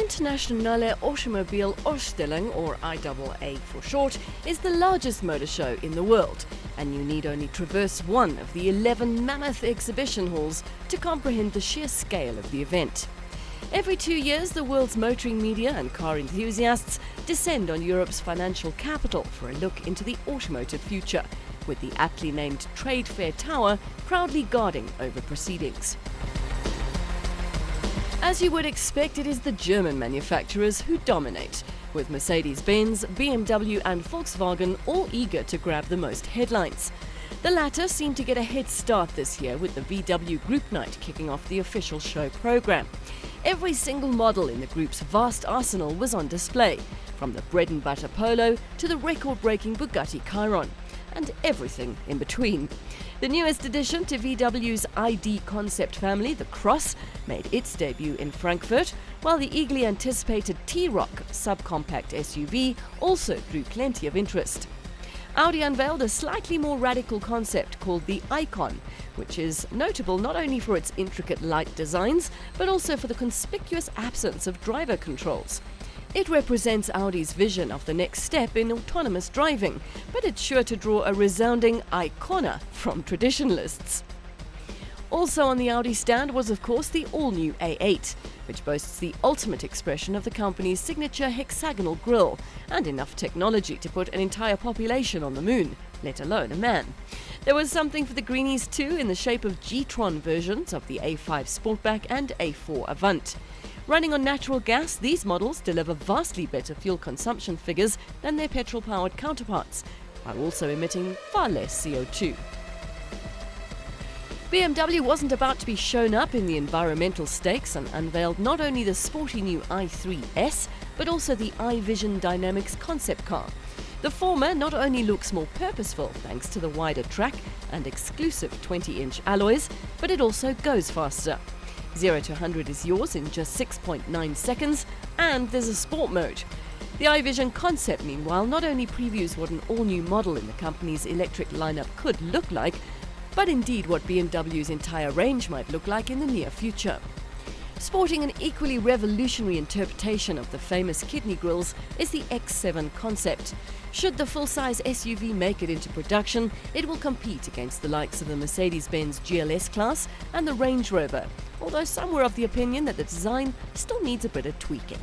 Internationale Automobielausstellung, or IAA for short, is the largest motor show in the world, and you need only traverse one of the 11 mammoth exhibition halls to comprehend the sheer scale of the event. Every 2 years, the world's motoring media and car enthusiasts descend on Europe's financial capital for a look into the automotive future, with the aptly named Trade Fair Tower proudly guarding over proceedings. As you would expect, it is the German manufacturers who dominate, with Mercedes-Benz, BMW and Volkswagen all eager to grab the most headlines. The latter seem to get a head start this year, with the VW Group Night kicking off the official show program. Every single model in the group's vast arsenal was on display, from the bread-and-butter Polo to the record-breaking Bugatti Chiron, and everything in between. The newest addition to VW's ID concept family, the Cross, made its debut in Frankfurt, while the eagerly anticipated T-Roc subcompact SUV also drew plenty of interest. Audi unveiled a slightly more radical concept called the Icon, which is notable not only for its intricate light designs, but also for the conspicuous absence of driver controls. It represents Audi's vision of the next step in autonomous driving, but it's sure to draw a resounding icona from traditionalists. Also on the Audi stand was, of course, the all-new A8, which boasts the ultimate expression of the company's signature hexagonal grille and enough technology to put an entire population on the moon, let alone a man. There was something for the greenies too, in the shape of G-Tron versions of the A5 Sportback and A4 Avant. Running on natural gas, these models deliver vastly better fuel consumption figures than their petrol-powered counterparts, while also emitting far less CO2. BMW wasn't about to be shown up in the environmental stakes and unveiled not only the sporty new i3S, but also the iVision Dynamics concept car. The former not only looks more purposeful thanks to the wider track and exclusive 20-inch alloys, but it also goes faster. 0 to 100 is yours in just 6.9 seconds, and there's a sport mode. The iVision concept, meanwhile, not only previews what an all-new model in the company's electric lineup could look like, but indeed what BMW's entire range might look like in the near future. Sporting an equally revolutionary interpretation of the famous kidney grills is the X7 concept. Should the full-size SUV make it into production, it will compete against the likes of the Mercedes-Benz GLS class and the Range Rover, although some were of the opinion that the design still needs a bit of tweaking.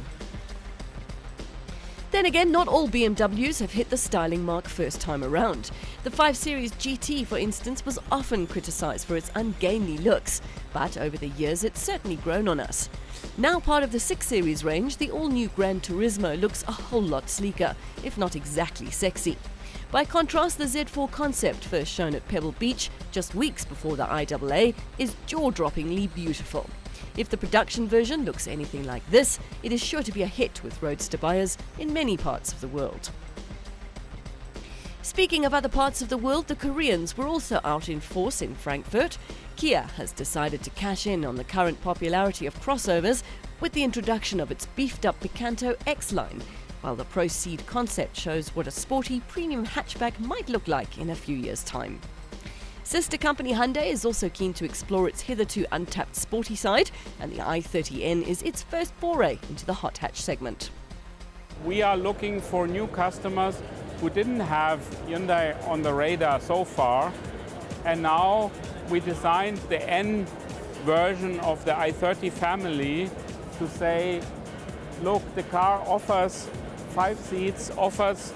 Then again, not all BMWs have hit the styling mark first time around. The 5 Series GT, for instance, was often criticised for its ungainly looks, but over the years it's certainly grown on us. Now part of the 6 Series range, the all-new Gran Turismo looks a whole lot sleeker, if not exactly sexy. By contrast, the Z4 concept, first shown at Pebble Beach just weeks before the IAA, is jaw-droppingly beautiful. If the production version looks anything like this, it is sure to be a hit with roadster buyers in many parts of the world. Speaking of other parts of the world, the Koreans were also out in force in Frankfurt. Kia has decided to cash in on the current popularity of crossovers with the introduction of its beefed-up Picanto X-Line, while the Proceed concept shows what a sporty premium hatchback might look like in a few years' time. Sister company Hyundai is also keen to explore its hitherto untapped sporty side, and the i30N is its first foray into the hot hatch segment. We are looking for new customers who didn't have Hyundai on the radar so far, and now we designed the N version of the i30 family to say, look, the car offers 5 seats, offers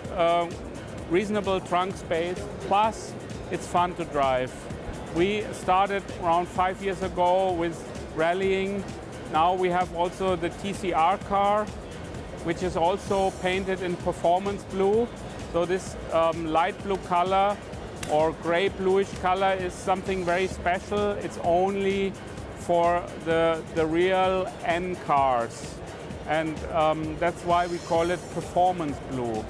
reasonable trunk space, plus it's fun to drive. We started around 5 years ago with rallying. Now we have also the TCR car, which is also painted in performance blue. So this light blue color or gray bluish color is something very special. It's only for the real N cars. And that's why we call it performance blue.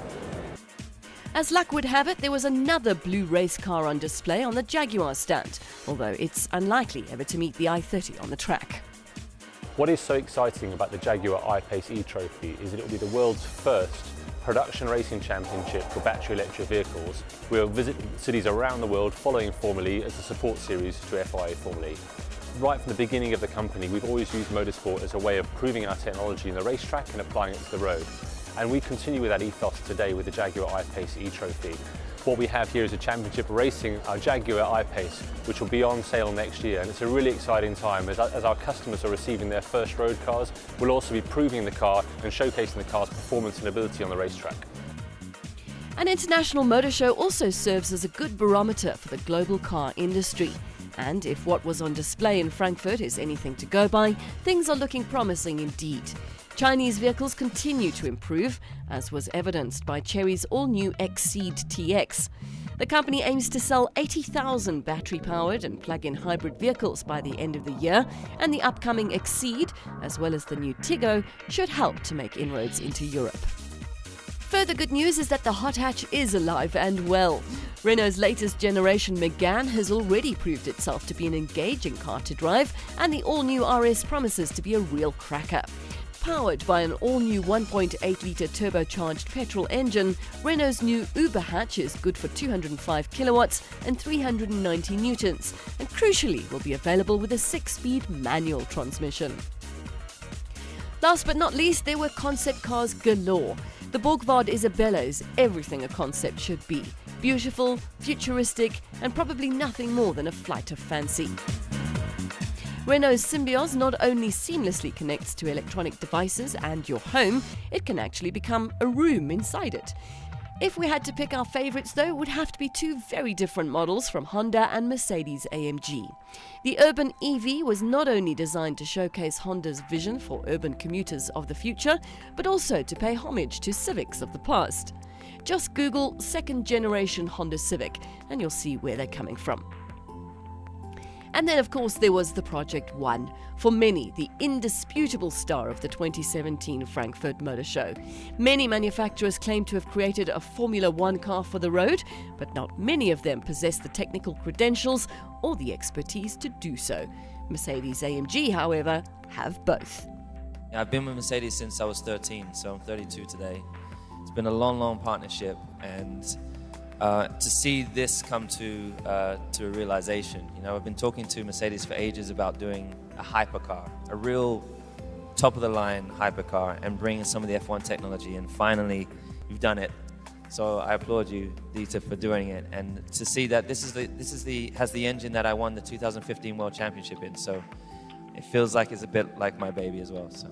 As luck would have it, there was another blue race car on display on the Jaguar stand, although it's unlikely ever to meet the i30 on the track. What is so exciting about the Jaguar I-Pace E-Trophy is that it will be the world's first production racing championship for battery electric vehicles. We'll visit cities around the world following Formula E as a support series to FIA Formula E. right from the beginning of the company, we've always used motorsport as a way of proving our technology in the racetrack and applying it to the road. And we continue with that ethos today with the Jaguar I-Pace E-Trophy. What we have here is a championship racing our Jaguar I-Pace, which will be on sale next year. And it's a really exciting time as our customers are receiving their first road cars. We'll also be proving the car and showcasing the car's performance and ability on the racetrack. An international motor show also serves as a good barometer for the global car industry. And if what was on display in Frankfurt is anything to go by, things are looking promising indeed. Chinese vehicles continue to improve, as was evidenced by Chery's all-new Exceed TX. The company aims to sell 80,000 battery-powered and plug-in hybrid vehicles by the end of the year, and the upcoming Exceed, as well as the new Tiggo, should help to make inroads into Europe. Further good news is that the hot hatch is alive and well. Renault's latest generation Megane has already proved itself to be an engaging car to drive, and the all-new RS promises to be a real cracker. Powered by an all-new 1.8-litre turbocharged petrol engine, Renault's new Uber hatch is good for 205 kilowatts and 390 newtons, and crucially will be available with a 6-speed manual transmission. Last but not least, there were concept cars galore. The Borgward Isabella is everything a concept should be. Beautiful, futuristic, and probably nothing more than a flight of fancy. Renault's Symbios not only seamlessly connects to electronic devices and your home, it can actually become a room inside it. If we had to pick our favourites though, it would have to be two very different models from Honda and Mercedes-AMG. The Urban EV was not only designed to showcase Honda's vision for urban commuters of the future, but also to pay homage to Civics of the past. Just Google second-generation Honda Civic and you'll see where they're coming from. And then, of course, there was the Project One, for many the indisputable star of the 2017 Frankfurt Motor Show. Many manufacturers claim to have created a Formula One car for the road, but not many of them possess the technical credentials or the expertise to do so. Mercedes-AMG, however, have both. Yeah, I've been with Mercedes since I was 13, so I'm 32 today. It's been a long, long partnership, and to see this come to a realization. You know, I've been talking to Mercedes for ages about doing a hypercar, a real top-of-the-line hypercar, and bringing some of the F1 technology, and finally, you've done it. So I applaud you, Dieter, for doing it, and to see that this has the engine that I won the 2015 World Championship in. So it feels like it's a bit like my baby as well. So.